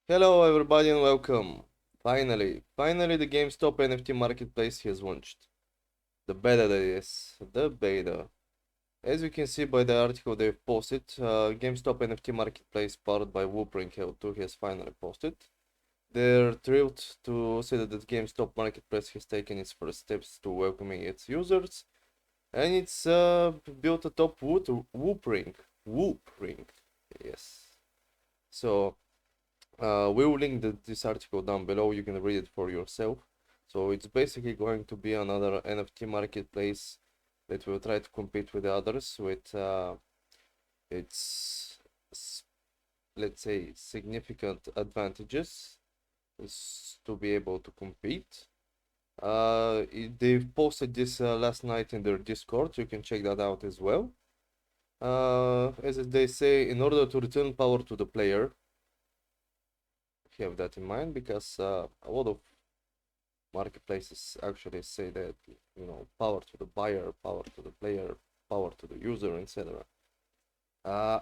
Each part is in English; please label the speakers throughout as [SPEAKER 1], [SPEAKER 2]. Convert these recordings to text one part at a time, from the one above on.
[SPEAKER 1] Hello everybody and welcome. Finally the Gamestop NFT marketplace has launched. The beta that is, the beta. As you can see by the article they've posted, Gamestop NFT marketplace powered by Whoopering L2 has finally posted. They're thrilled to see that the Gamestop marketplace has taken its first steps to welcoming its users, and it's built atop Whoopering. Yes. So we will link this article down below. You can read it for yourself. So it's basically going to be another NFT marketplace that will try to compete with the others with its, let's say, significant advantages to be able to compete. They've posted this last night in their Discord. You can check that out as well. As they say, in order to return power to the player, have that in mind, because a lot of marketplaces actually say that, power to the buyer, power to the player, power to the user, etc.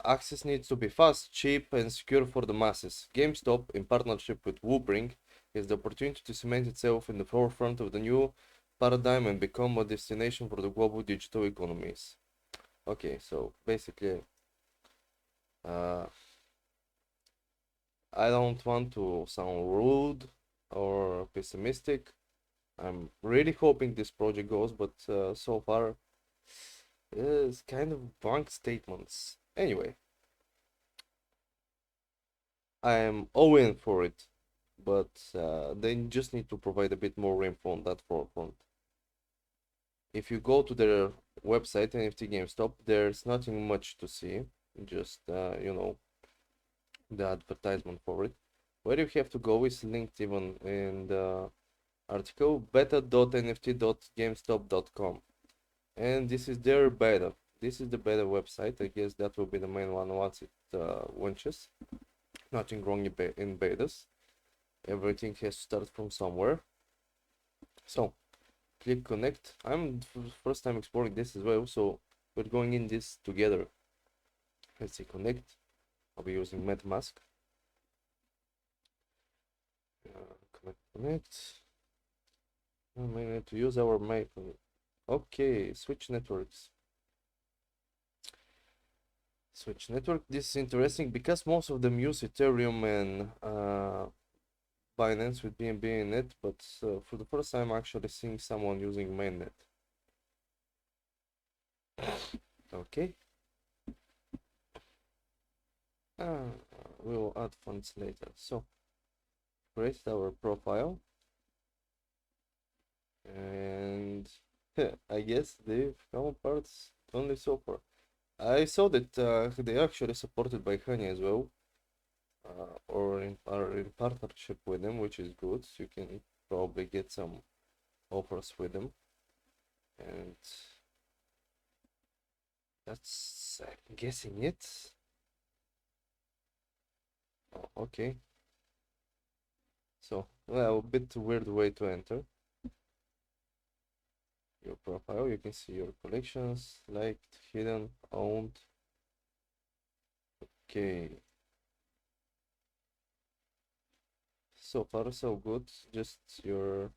[SPEAKER 1] Access needs to be fast, cheap, and secure for the masses. GameStop, in partnership with Woopring, has the opportunity to cement itself in the forefront of the new paradigm and become a destination for the global digital economies. Okay, so basically, I don't want to sound rude or pessimistic. I'm really hoping this project goes, but so far it's kind of blank statements. Anyway, I am all in for it, but they just need to provide a bit more info on that forefront. If you go to their website, NFT GameStop, there's nothing much to see, just the advertisement for it. Where you have to go is linked even in the article, beta.nft.gamestop.com, and this is their beta. This is the beta website. I guess that will be the main one once it launches. Nothing wrong in betas. Everything has to start from somewhere. So click connect. I'm first time exploring this as well, so we're going in this together. Let's see, connect. I'll be using MetaMask. Connect. We need to use our mic. Okay, switch networks. Switch network. This is interesting because most of them use Ethereum and Binance with BNB in it, but for the first time, I'm actually seeing someone using mainnet. Okay. We'll add funds later. So, create our profile, and I guess they've come apart only so far. I saw that they actually supported by Honey as well, or are in partnership with them, which is good. So you can probably get some offers with them, and that's, I'm guessing it. Oh, okay. So, well, a bit weird way to enter your profile. You can see your collections, liked, hidden, owned. Okay. So far so good, just your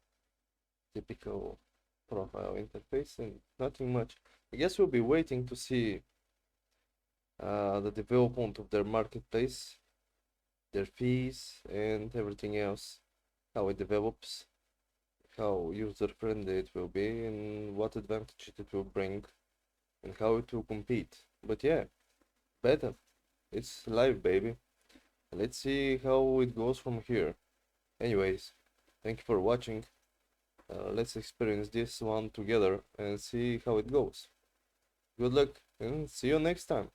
[SPEAKER 1] typical profile interface and nothing much. I guess we'll be waiting to see the development of their marketplace, their fees, and everything else, how it develops, how user-friendly it will be, and what advantage it will bring, and how it will compete. But yeah, beta, it's live, baby. Let's see how it goes from here. Anyways, thank you for watching. Let's experience this one together and see how it goes. Good luck and see you next time.